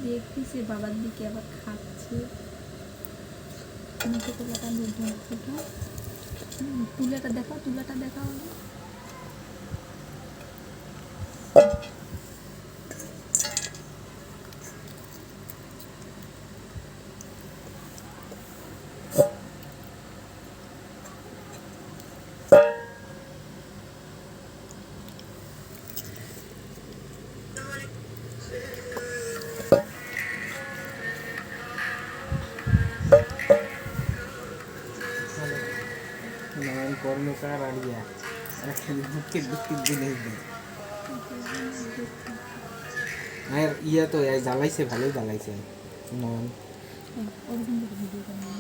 দেখতেছে বাবার দিকে, আবার খাচ্ছে। তুলাটা দেখাও, তুলাটা দেখাও। কর্মকার আর ইয়া তো জ্বালাইছে, ভালোই জ্বালাইছে।